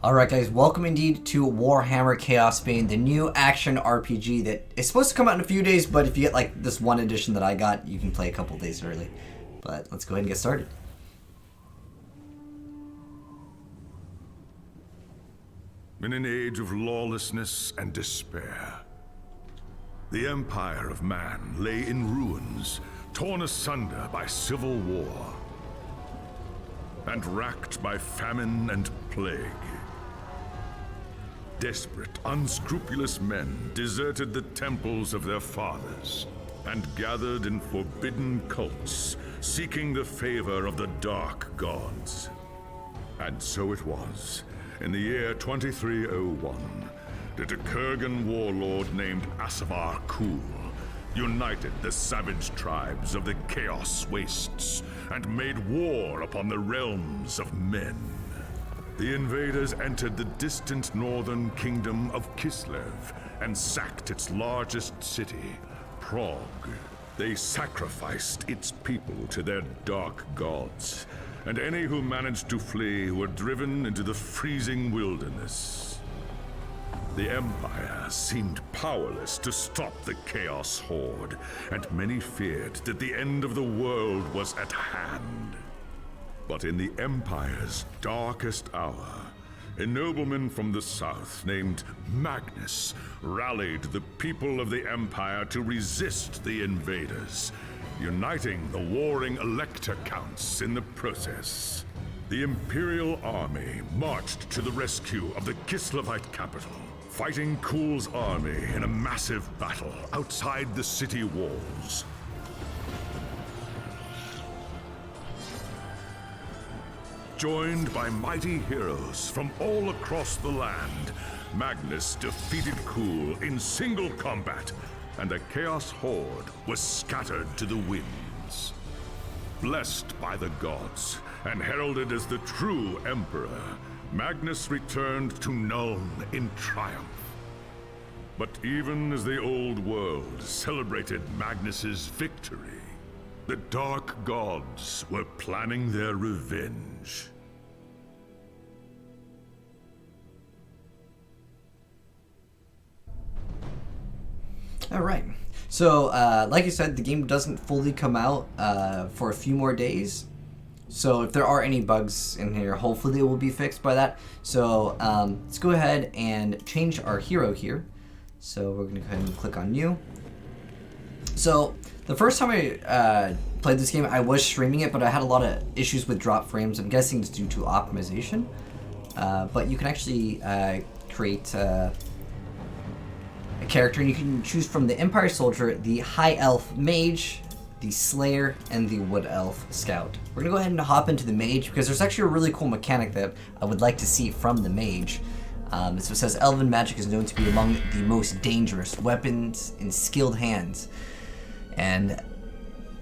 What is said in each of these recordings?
Alright guys, welcome indeed to WarHammer ChaosBane, the new action RPG that is supposed to come out in a few days, but if you get like this one edition that I got, you can play a couple days early. But let's go ahead and get started. In an age of lawlessness and despair, the empire of man lay in ruins, torn asunder by civil war, and racked by famine and plague. Desperate, unscrupulous men deserted the temples of their fathers and gathered in forbidden cults, seeking the favor of the dark gods. And so it was, in the year 2301, that a Kurgan warlord named Asavar Kul united the savage tribes of the Chaos Wastes and made war upon the realms of men. The invaders entered the distant northern kingdom of Kislev and sacked its largest city, Prague. They sacrificed its people to their dark gods, and any who managed to flee were driven into the freezing wilderness. The Empire seemed powerless to stop the Chaos Horde, and many feared that the end of the world was at hand. But in the Empire's darkest hour, a nobleman from the south named Magnus rallied the people of the Empire to resist the invaders, uniting the warring Elector Counts in the process. The Imperial army marched to the rescue of the Kislevite capital, fighting Kul's army in a massive battle outside the city walls. Joined by mighty heroes from all across the land, Magnus defeated Kul in single combat, and the Chaos Horde was scattered to the winds. Blessed by the gods, and heralded as the true Emperor, Magnus returned to Nuln in triumph. But even as the old world celebrated Magnus's victory, the dark gods were planning their revenge. Alright, so like I said, the game doesn't fully come out for a few more days. So if there are any bugs in here, hopefully they will be fixed by that. So let's go ahead and change our hero here. So we're going to go ahead and click on new. So the first time I played this game, I was streaming it, but I had a lot of issues with drop frames. I'm guessing it's due to optimization. But you can actually create a character, and you can choose from the Empire Soldier, the High Elf Mage, the Slayer, and the Wood Elf Scout. We're gonna go ahead and hop into the Mage because there's actually a really cool mechanic that I would like to see from the Mage. So it says Elven magic is known to be among the most dangerous weapons in skilled hands, and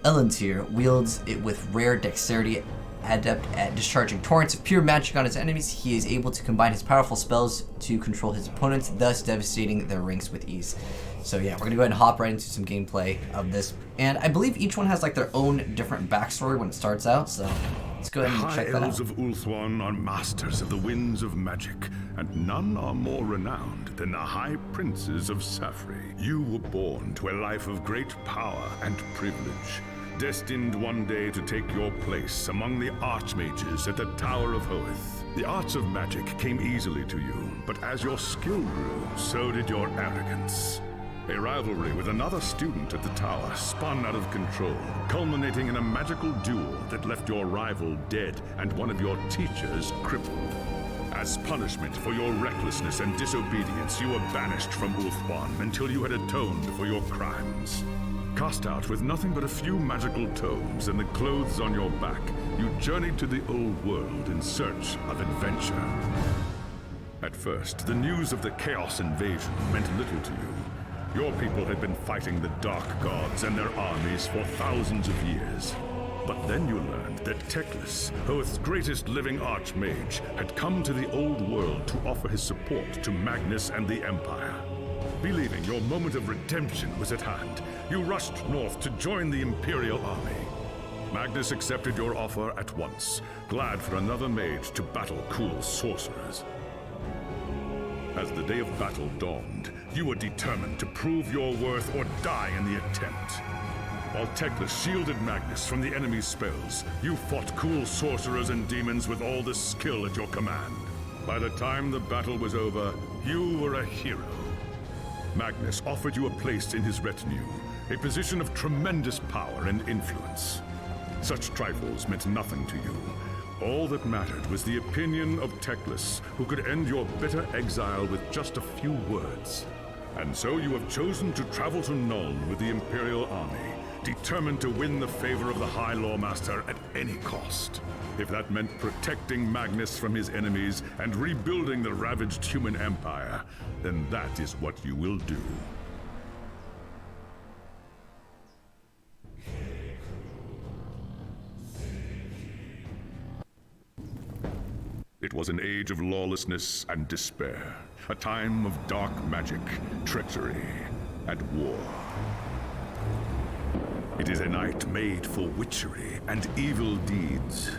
Elontril wields it with rare dexterity. Adept at discharging torrents of pure magic on his enemies, he is able to combine his powerful spells to control his opponents, thus devastating their ranks with ease. So yeah, we're gonna go ahead and hop right into some gameplay of this. And I believe each one has like their own different backstory when it starts out, so let's go ahead and check that out. The High Elves of Ulthuan are masters of the winds of magic, and none are more renowned than the High Princes of Safri. You were born to a life of great power and privilege, destined one day to take your place among the archmages at the Tower of Hoeth. The arts of magic came easily to you, but as your skill grew, so did your arrogance. A rivalry with another student at the tower spun out of control, culminating in a magical duel that left your rival dead and one of your teachers crippled. As punishment for your recklessness and disobedience, you were banished from Ulthuan until you had atoned for your crimes. Cast out with nothing but a few magical tomes and the clothes on your back, you journeyed to the old world in search of adventure. At first, the news of the Chaos invasion meant little to you. Your people had been fighting the Dark Gods and their armies for thousands of years. But then you learned that Teclis, Hoeth's greatest living archmage, had come to the old world to offer his support to Magnus and the Empire. Believing your moment of redemption was at hand, you rushed north to join the Imperial army. Magnus accepted your offer at once, glad for another mage to battle Kul's sorcerers. As the day of battle dawned, you were determined to prove your worth or die in the attempt. While Teclis shielded Magnus from the enemy's spells, you fought cool sorcerers and demons with all the skill at your command. By the time the battle was over, you were a hero. Magnus offered you a place in his retinue, a position of tremendous power and influence. Such trifles meant nothing to you. All that mattered was the opinion of Teclis, who could end your bitter exile with just a few words. And so you have chosen to travel to Nuln with the Imperial Army, determined to win the favor of the High Lawmaster at any cost. If that meant protecting Magnus from his enemies and rebuilding the ravaged human empire, then that is what you will do. It was an age of lawlessness and despair, a time of dark magic, treachery, and war. It is a night made for witchery and evil deeds.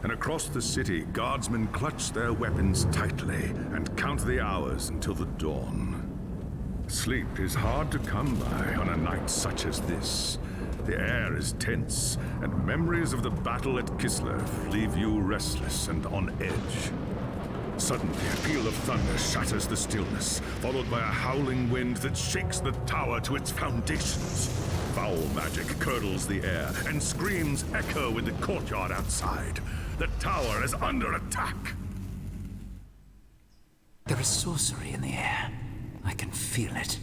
And across the city, guardsmen clutch their weapons tightly and count the hours until the dawn. Sleep is hard to come by on a night such as this. The air is tense, and memories of the battle at Kislev leave you restless and on edge. Suddenly, a peal of thunder shatters the stillness, followed by a howling wind that shakes the tower to its foundations. Foul magic curdles the air, and screams echo in the courtyard outside. The tower is under attack. There is sorcery in the air. I can feel it.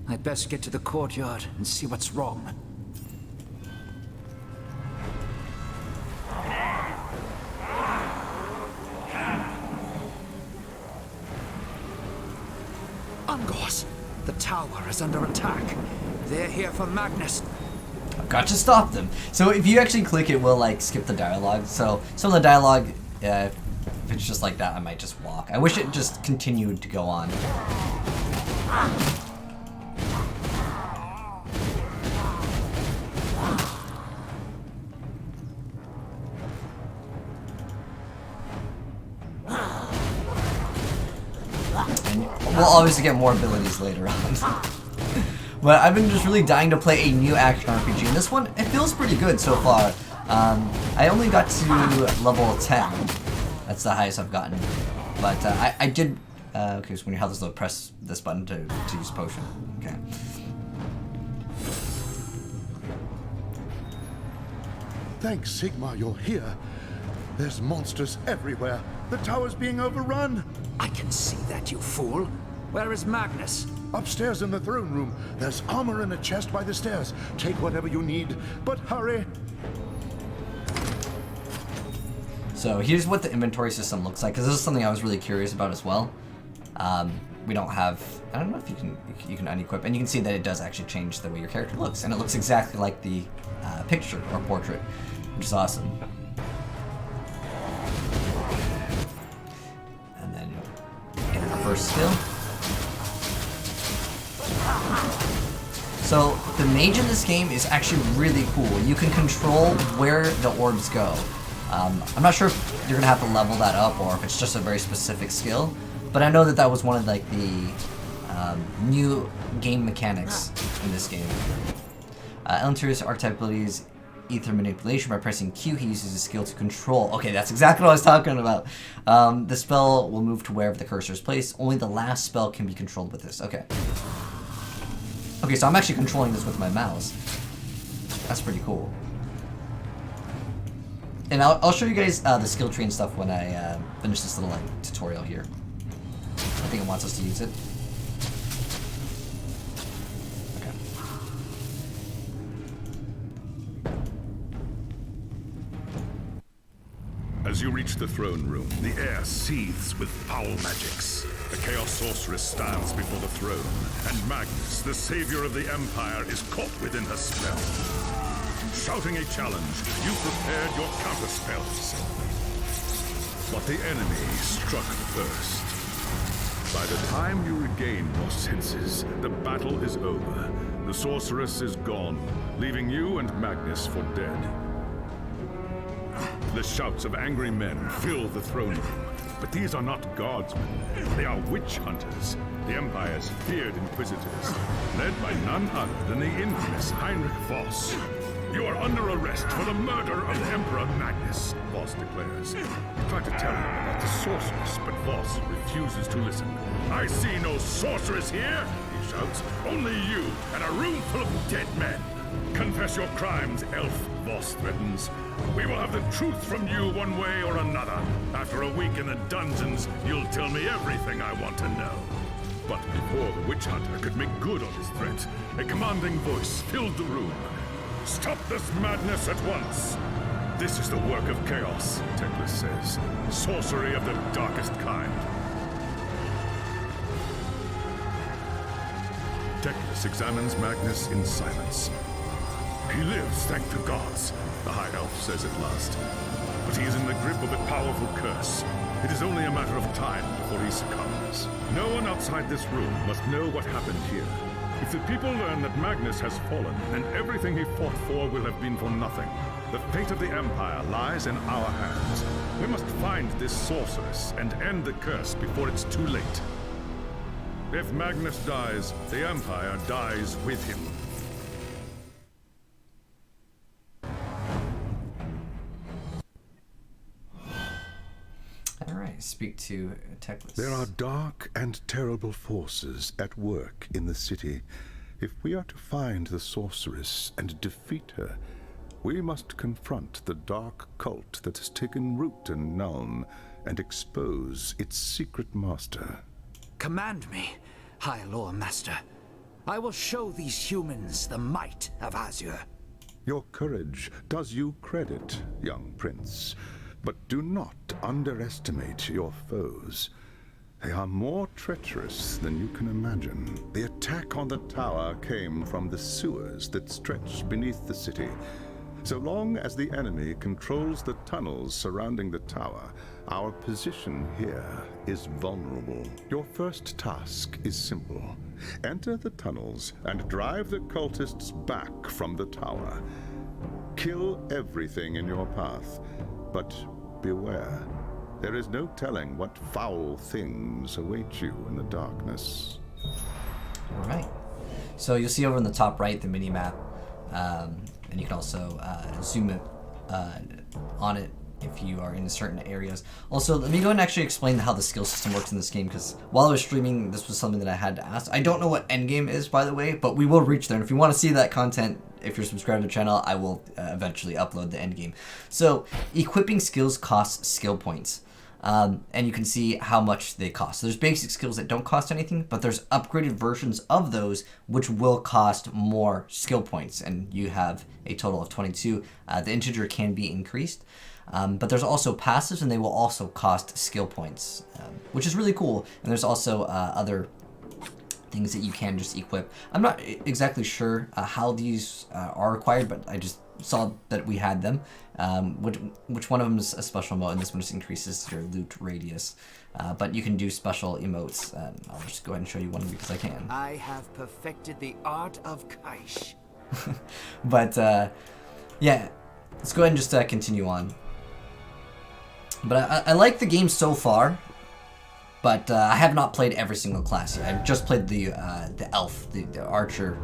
I'd best get to the courtyard and see what's wrong. Ungos! The tower is under attack. They're here for Magnus. I've got to stop them. So if you actually click, it will like skip the dialogue. So some of the dialogue, if it's just like that, I might just walk. I wish it just continued to go on. And we'll obviously get more abilities later on. But I've been just really dying to play a new action RPG, and this one, it feels pretty good so far. I only got to level 10. That's the highest I've gotten. But I did... okay, so when you have this, press this button to use potion. Okay. Thanks, Sigma, you're here. There's monsters everywhere. The tower's being overrun. I can see that, you fool. Where is Magnus? Upstairs in the throne room. There's armor in a chest by the stairs. Take whatever you need, but hurry. So here's what the inventory system looks like, because this is something I was really curious about as well. We don't have... I don't know if you can unequip, and you can see that it does actually change the way your character looks, and it looks exactly like the picture or portrait, which is awesome. And then get our first skill. So the mage in this game is actually really cool. You can control where the orbs go. I'm not sure if you're gonna have to level that up or if it's just a very specific skill, but I know that that was one of like the new game mechanics in this game. Elantril's archetype abilities, ether manipulation. By pressing Q, he uses his skill to control. Okay, that's exactly what I was talking about. The spell will move to wherever the cursor is placed. Only the last spell can be controlled with this. Okay. Okay, so I'm actually controlling this with my mouse. That's pretty cool. And I'll show you guys the skill tree and stuff when I finish this little like tutorial here. I think it wants us to use it. Okay. As you reach the throne room, the air seethes with foul magics. The Chaos Sorceress stands before the throne, and Magnus, the savior of the Empire, is caught within her spell. Shouting a challenge, you prepared your counterspells. But the enemy struck first. By the time you regain your senses, the battle is over. The sorceress is gone, leaving you and Magnus for dead. The shouts of angry men fill the throne room. But these are not guardsmen. They are witch hunters, the Empire's feared inquisitors, led by none other than the infamous Heinrich Voss. You are under arrest for the murder of Emperor Magnus, Voss declares. I try to tell him about the sorceress, but Voss refuses to listen. I see no sorceress here, he shouts. Only you and a room full of dead men. Confess your crimes, elf, Voss threatens. We will have the truth from you one way or another. After a week in the dungeons, you'll tell me everything I want to know. But before the witch hunter could make good on his threat, a commanding voice filled the room. Stop this madness at once! This is the work of chaos, Teclis says. Sorcery of the darkest kind. Teclis examines Magnus in silence. He lives, thank the gods, the High Elf says at last. But he is in the grip of a powerful curse. It is only a matter of time before he succumbs. No one outside this room must know what happened here. If the people learn that Magnus has fallen, then everything he fought for will have been for nothing. The fate of the Empire lies in our hands. We must find this sorceress and end the curse before it's too late. If Magnus dies, the Empire dies with him. Alright, speak to Teclis. There are dark and terrible forces at work in the city. If we are to find the sorceress and defeat her, we must confront the dark cult that has taken root in Nuln and expose its secret master. Command me, High Lore Master. I will show these humans the might of Azure. Your courage does you credit, young prince. But do not underestimate your foes. They are more treacherous than you can imagine. The attack on the tower came from the sewers that stretch beneath the city. So long as the enemy controls the tunnels surrounding the tower, our position here is vulnerable. Your first task is simple. Enter the tunnels and drive the cultists back from the tower. Kill everything in your path. But beware, there is no telling what foul things await you in the darkness. Alright. So you'll see over in the top right the mini-map, and you can also zoom it on it if you are in certain areas. Also, let me go ahead and actually explain how the skill system works in this game, because while I was streaming, this was something that I had to ask. I don't know what endgame is, by the way, but we will reach there. And if you want to see that content, if you're subscribed to the channel, I will eventually upload the endgame. So, equipping skills costs skill points. And you can see how much they cost. So there's basic skills that don't cost anything, but there's upgraded versions of those which will cost more skill points. And you have a total of 22. The integer can be increased. But there's also passives, and they will also cost skill points, which is really cool. And there's also other things that you can just equip. I'm not exactly sure how these are acquired, but I just saw that we had them. Which one of them is a special emote, and this one just increases your loot radius. But you can do special emotes. I'll just go ahead and show you one because I can. I have perfected the art of Kaish. But yeah, let's go ahead and just continue on. But I like the game so far, but I have not played every single class yet. I've just played the elf, the archer,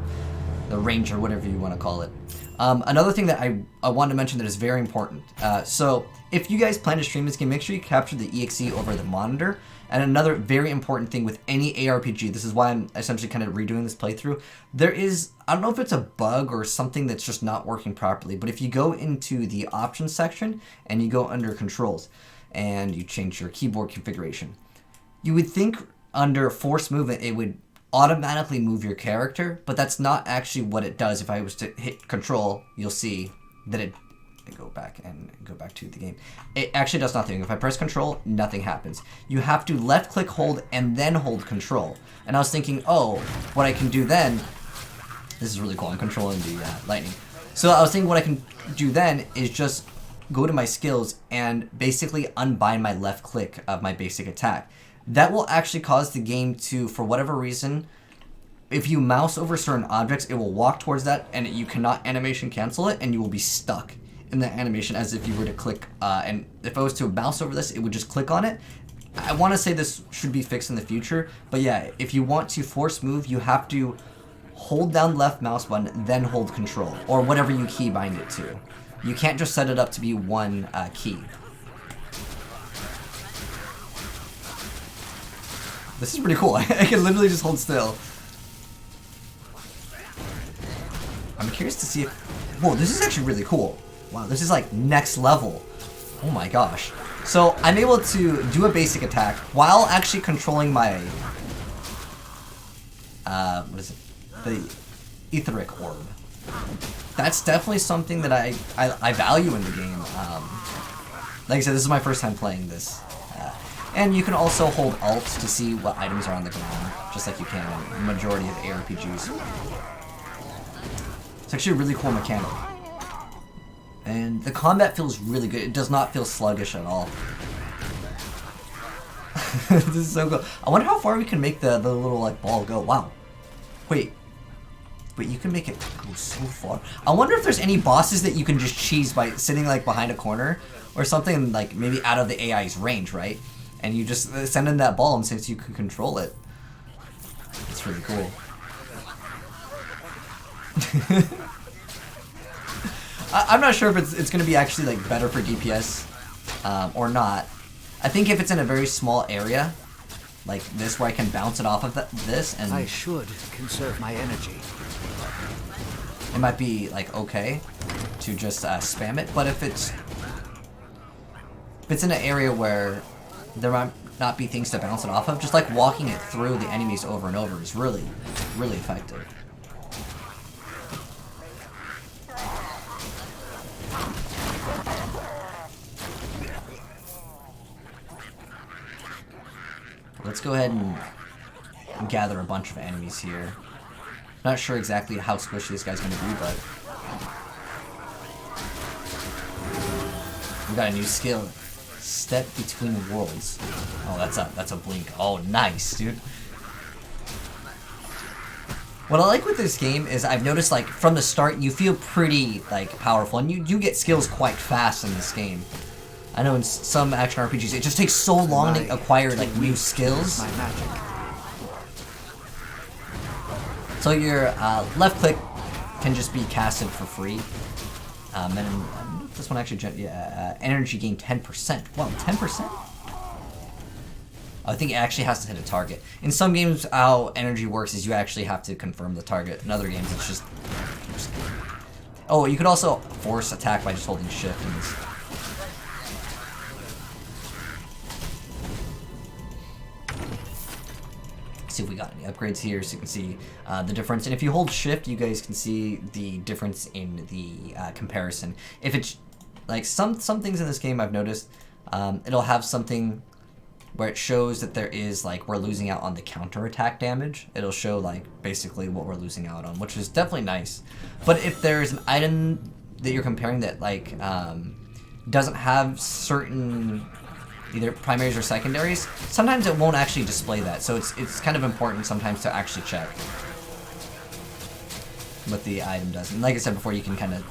the ranger, whatever you want to call it. Another thing that I wanted to mention that is very important. So if you guys plan to stream this game, make sure you capture the EXE over the monitor. And another very important thing with any ARPG, this is why I'm essentially kind of redoing this playthrough, there is, I don't know if it's a bug or something that's just not working properly, but if you go into the options section and you go under controls and you change your keyboard configuration, you would think under force movement it would automatically move your character, but that's not actually what it does. If I was to hit control, you'll see that it go back to the game. It actually does nothing. If I press control, nothing happens. You have to left click, hold, and then hold control. And I was thinking, oh, what I can do then, this is really cool, I'm controlling the lightning. So I was thinking what I can do then is just go to my skills and basically unbind my left click of my basic attack. That will actually cause the game to, for whatever reason, if you mouse over certain objects, it will walk towards that and you cannot animation cancel it, and you will be stuck in the animation as if you were to click, and if I was to mouse over this, it would just click on it, I want to say this should be fixed in the future, but yeah, if you want to force move, you have to hold down left mouse button, then hold control, or whatever you key bind it to. You can't just set it up to be one key. This is pretty cool. I can literally just hold still. I'm curious to see if... Whoa, this is actually really cool. Wow, this is like next level. Oh my gosh. So I'm able to do a basic attack while actually controlling my... what is it? The etheric orb. That's definitely something that I value in the game. Like I said, this is my first time playing this. And you can also hold Alt to see what items are on the ground, just like you can in the majority of ARPGs. It's actually a really cool mechanic. And the combat feels really good. It does not feel sluggish at all. This is so cool. I wonder how far we can make the little like ball go. Wow. Wait, you can make it go so far. I wonder if there's any bosses that you can just cheese by sitting like behind a corner or something, like maybe out of the AI's range, right? And you just send in that ball, and since you can control it, it's really cool. I'm not sure if it's going to be actually like better for DPS or not. I think if it's in a very small area, like this, where I can bounce it off of this, and I should conserve my energy. It might be like okay to just spam it, but if it's in an area where there might not be things to bounce it off of, just like walking it through the enemies over and over is really, really effective. Let's go ahead and gather a bunch of enemies here. Not sure exactly how squishy this guy's gonna be, but we got a new skill. Step between worlds. Oh, that's a blink. Oh, nice, dude. What I like with this game is I've noticed, like, from the start, you feel pretty, like, powerful, and you get skills quite fast in this game. I know in some action RPGs, it just takes so long to acquire, like, new skills. My magic. So your left click can just be casted for free. And this one actually, energy gain 10%. Wow, 10%? I think it actually has to hit a target. In some games, how energy works is you actually have to confirm the target. In other games, it's just... Oh, you could also force attack by just holding shift in this. See if we got any upgrades here, so you can see the difference. And if you hold shift, you guys can see the difference in the comparison. If it's like some things in this game I've noticed, it'll have something where it shows that there is, like, we're losing out on the counterattack damage. It'll show, like, basically what we're losing out on, which is definitely nice. But if there's an item that you're comparing that, like, doesn't have certain either primaries or secondaries, sometimes it won't actually display that. So it's kind of important sometimes to actually check what the item does. And like I said before, you can kind of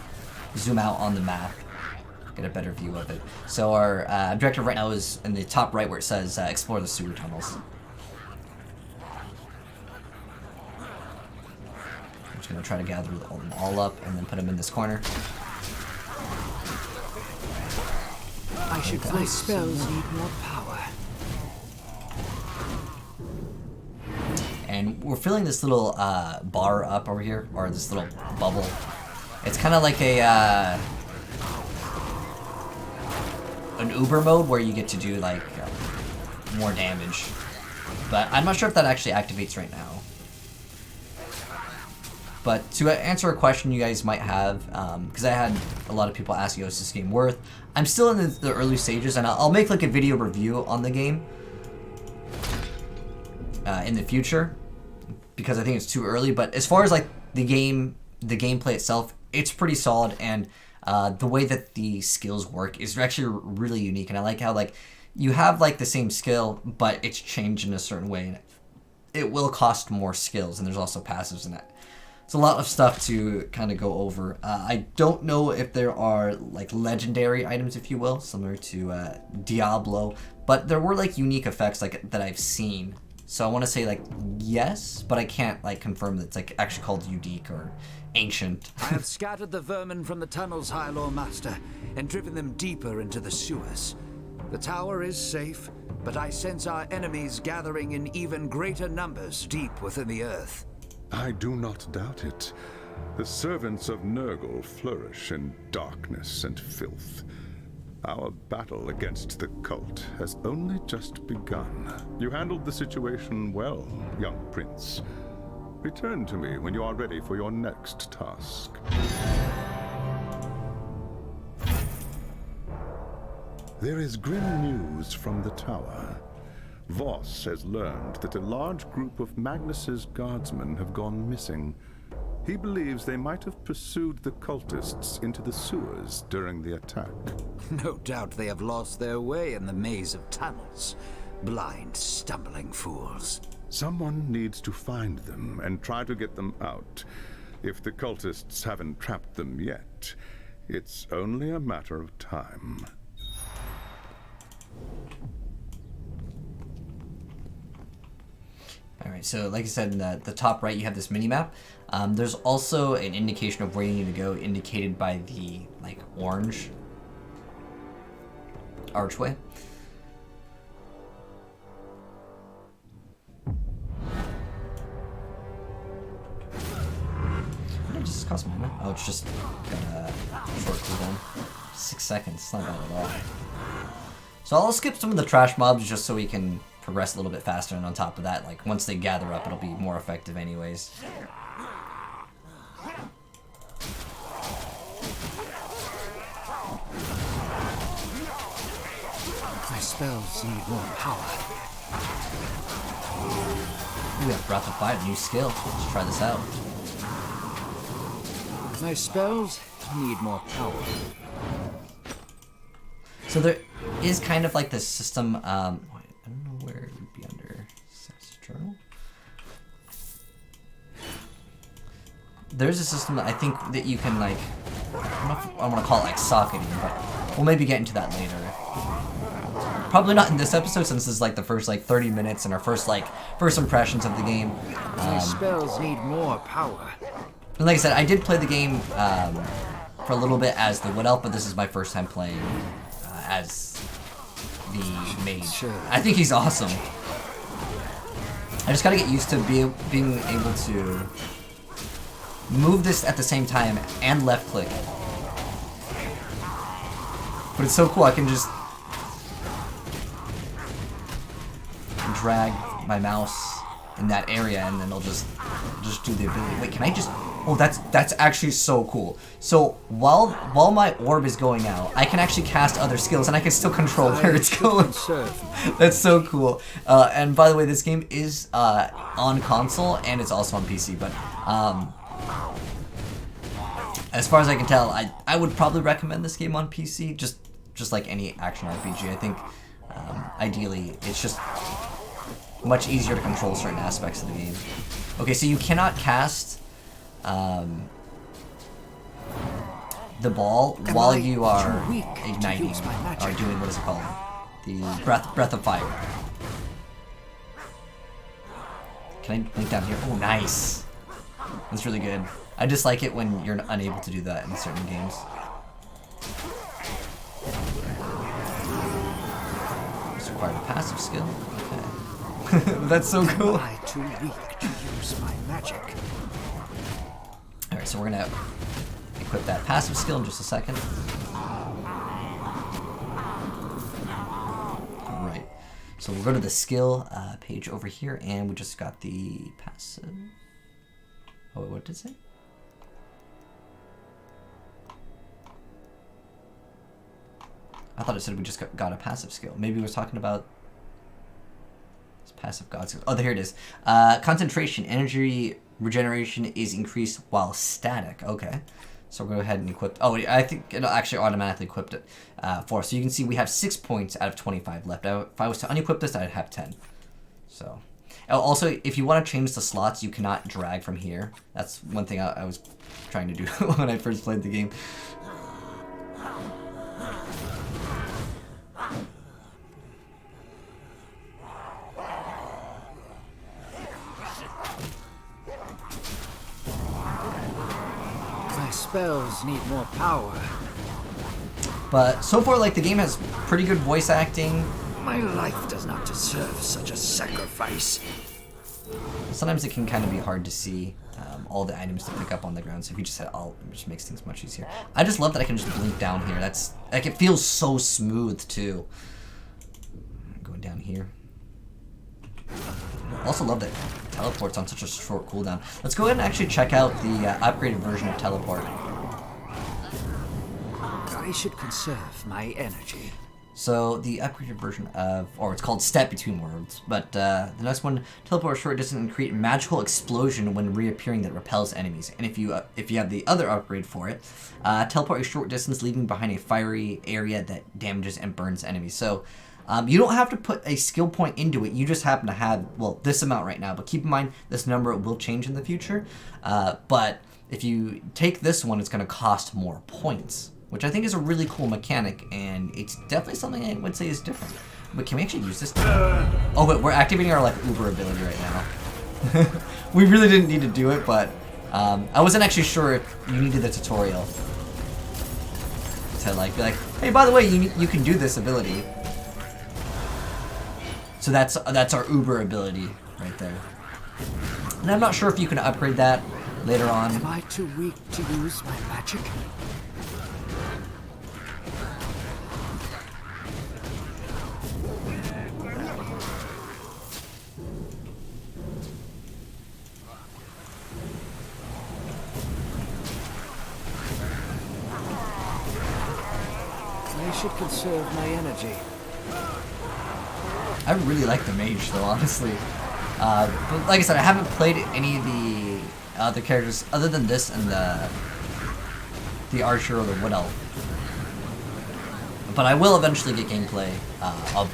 zoom out on the map, get a better view of it. So our objective right now is in the top right where it says explore the sewer tunnels. I'm just going to try to gather them all up and then put them in this corner. I should my spells need more power. And we're filling this little bar up over here, or this little bubble. It's kind of like a an Uber mode where you get to do like more damage. But I'm not sure if that actually activates right now. But to answer a question you guys might have, because I had a lot of people ask, is this game worth? I'm still in the early stages, and I'll make like a video review on the game in the future, because I think it's too early. But as far as like the gameplay itself, it's pretty solid, and the way that the skills work is actually really unique. And I like how like you have like the same skill, but it's changed in a certain way, and it will cost more skills, and there's also passives in that. It's a lot of stuff to kind of go over. I don't know if there are like legendary items, if you will, similar to Diablo, but there were like unique effects like that I've seen. So I want to say like yes, but I can't like confirm that it's like actually called unique or ancient. I have scattered the vermin from the tunnels, High Lord Master, and driven them deeper into the sewers. The tower is safe, but I sense our enemies gathering in even greater numbers deep within the earth. I do not doubt it. The servants of Nurgle flourish in darkness and filth. Our battle against the cult has only just begun. You handled the situation well, young prince. Return to me when you are ready for your next task. There is grim news from the tower. Voss has learned that a large group of Magnus's guardsmen have gone missing. He believes they might have pursued the cultists into the sewers during the attack. No doubt they have lost their way in the maze of tunnels. Blind, stumbling fools. Someone needs to find them and try to get them out. If the cultists haven't trapped them yet, it's only a matter of time. Alright, so like I said, in the top right you have this mini-map. There's also an indication of where you need to go, indicated by the like orange archway. What did it just cost me? Oh, it's just got a short cooldown. 6 seconds, it's not bad at all. So I'll skip some of the trash mobs just so we can progress a little bit faster, and on top of that, like once they gather up, it'll be more effective anyways. My spells need more power. We have Breath of Fire, new skill. Let's try this out. My spells need more power. So there is kind of like this system, I don't know where it would be under Journal. There's a system that I think that you can like, I don't know if I want to call it like socketing, but we'll maybe get into that later. Probably not in this episode, since this is like the first like 30 minutes and our first impressions of the game. My spells need more power. And like I said, I did play the game for a little bit as the Wood Elf, but this is my first time playing as the Mage. Sure. I think he's awesome. I just gotta get used to being able to move this at the same time and left click. But it's so cool, I can just drag my mouse in that area and then it'll just do the ability. Wait, can I just... Oh, that's actually so cool. So while my orb is going out, I can actually cast other skills and I can still control where it's going. That's so cool. And by the way, this game is on console and it's also on PC. But as far as I can tell, I would probably recommend this game on PC. Just like any action RPG, I think ideally it's just much easier to control certain aspects of the game. Okay, so you cannot cast the ball while you are igniting or doing, what is it called? The breath of fire. Can I link down here? Oh, nice. That's really good. I just like it when you're unable to do that in certain games. It's required a passive skill. Okay. That's so cool. Am I too weak to use my magic? Alright, so we're gonna equip that passive skill in just a second. Alright, so we'll go to the skill page over here, and we just got the passive. Oh, wait, what did it say? I thought it said we just got a passive skill. Maybe we was talking about this passive god skill. Oh, here it is. Concentration, energy regeneration is increased while static. Okay, so we'll go ahead and equip. Oh, I think it'll actually automatically equip it for us. So you can see we have 6 points out of 25 left. If I was to unequip this, I'd have 10. So, also, if you want to change the slots, you cannot drag from here. That's one thing I was trying to do when I first played the game. spells need more power. But so far, like, the game has pretty good voice acting. My life does not deserve such a sacrifice. Sometimes it can kind of be hard to see all the items to pick up on the ground, so if you just hit Alt, it just makes things much easier. I just love that I can just blink down here. That's, like, it feels so smooth, too. Going down here. I also love that it teleports on such a short cooldown. Let's go ahead and actually check out the upgraded version of Teleport. I should conserve my energy. So the upgraded version of, or it's called Step Between Worlds, but the next one, teleport a short distance and create magical explosion when reappearing that repels enemies. And if you have the other upgrade for it, teleport a short distance, leaving behind a fiery area that damages and burns enemies. So you don't have to put a skill point into it. You just happen to have, well, this amount right now. But keep in mind, this number will change in the future. But if you take this one, it's going to cost more points, which I think is a really cool mechanic, and it's definitely something I would say is different. But can we actually use this? Oh, but we're activating our, like, Uber ability right now. We really didn't need to do it, but I wasn't actually sure if you needed the tutorial to, like, be like, hey, by the way, you can do this ability. So that's our Uber ability right there. And I'm not sure if you can upgrade that later on. Am I too weak to use my magic? I should conserve my energy. I really like the Mage, though, honestly. But like I said, I haven't played any of the other characters other than this and the Archer or the Wood Elf. But I will eventually get gameplay of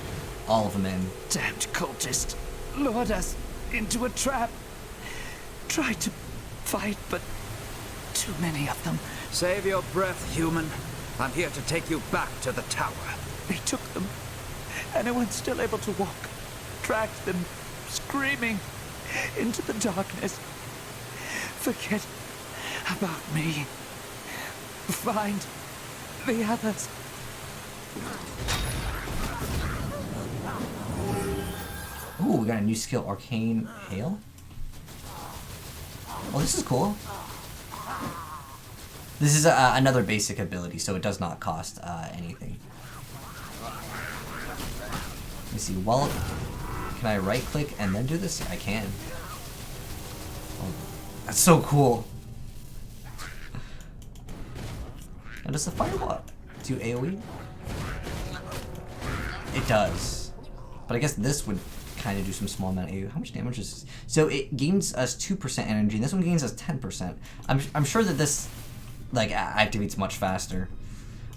all of them in. Damned cultist lured us into a trap. Tried to fight, but too many of them. Save your breath, human. I'm here to take you back to the tower. They took them. Anyone still able to walk, dragged them, screaming, into the darkness. Forget about me. Find the others. Ooh, we got a new skill, Arcane Hail. Oh, this is cool. This is another basic ability, so it does not cost anything. Let me see. Well, can I right click and then do this? I can. Oh, that's so cool. And does the firewall do AoE? It does. But I guess this would kind of do some small amount of AoE. How much damage is this? So it gains us 2% energy, and this one gains us 10%. I'm sure that this, like, activates much faster.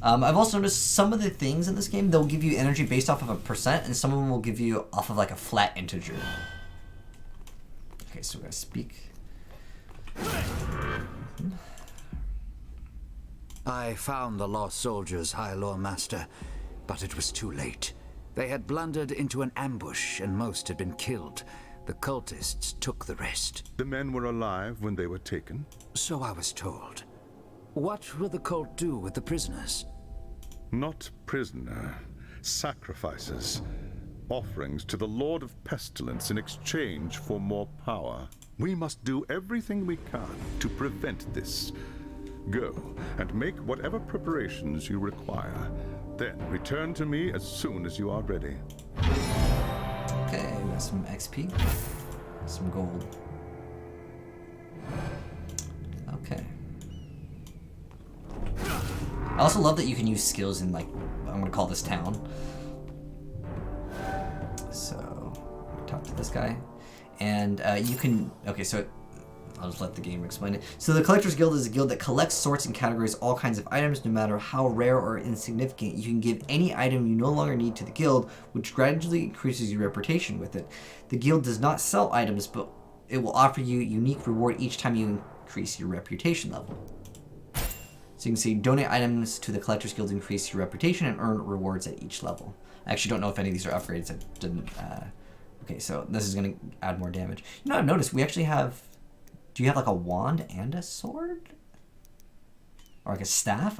I've also noticed some of the things in this game, they'll give you energy based off of a percent, and some of them will give you off of, like, a flat integer. Okay, so we're gonna speak. I found the lost soldiers, High Lord Master, but it was too late. They had blundered into an ambush, and most had been killed. The cultists took the rest. The men were alive when they were taken? So I was told. What will the cult do with the prisoners? Not prisoner. Sacrifices. Offerings to the Lord of Pestilence in exchange for more power. We must do everything we can to prevent this. Go and make whatever preparations you require. Then return to me as soon as you are ready. Okay, we got some XP. Some gold. Okay. I also love that you can use skills in, like, I'm gonna call this town. So, talk to this guy. And you can, okay, so I'll just let the game explain it. So the Collector's Guild is a guild that collects, sorts, and categorizes all kinds of items, no matter how rare or insignificant. You can give any item you no longer need to the guild, which gradually increases your reputation with it. The guild does not sell items, but it will offer you unique reward each time you increase your reputation level. So you can see donate items to the Collector's Guild, increase your reputation, and earn rewards at each level. I actually don't know if any of these are upgrades. I didn't. Okay, so this is going to add more damage. You know, I've noticed we actually have. Do you have like a wand and a sword? or like a staff.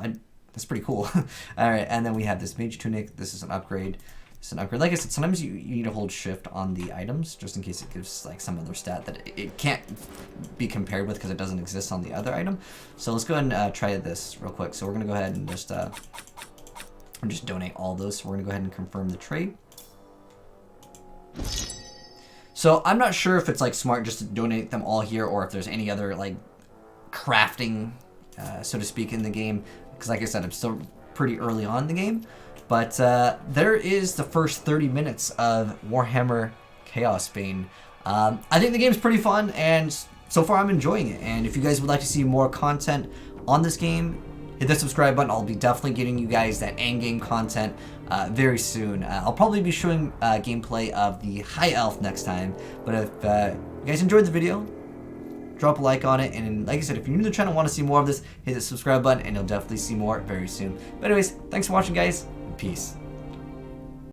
That's pretty cool. All right, and then we have this Mage tunic. This is an upgrade. It's an upgrade. Like I said, sometimes you need to hold shift on the items just in case it gives like some other stat that it can't be compared with because it doesn't exist on the other item. So let's go ahead and try this real quick. So we're gonna go ahead and just donate all those. So we're gonna go ahead and confirm the trade. So I'm not sure if it's like smart just to donate them all here or if there's any other like crafting, so to speak, in the game. Because like I said, I'm still pretty early on in the game. But there is the first 30 minutes of WarHammer ChaosBane. I think the game's pretty fun, and so far I'm enjoying it. And if you guys would like to see more content on this game, hit the subscribe button. I'll be definitely getting you guys that endgame content very soon. I'll probably be showing gameplay of the High Elf next time. But if you guys enjoyed the video, drop a like on it, and like I said, if you're new to the channel and want to see more of this, hit the subscribe button and you'll definitely see more very soon. But anyways, thanks for watching, guys. Peace.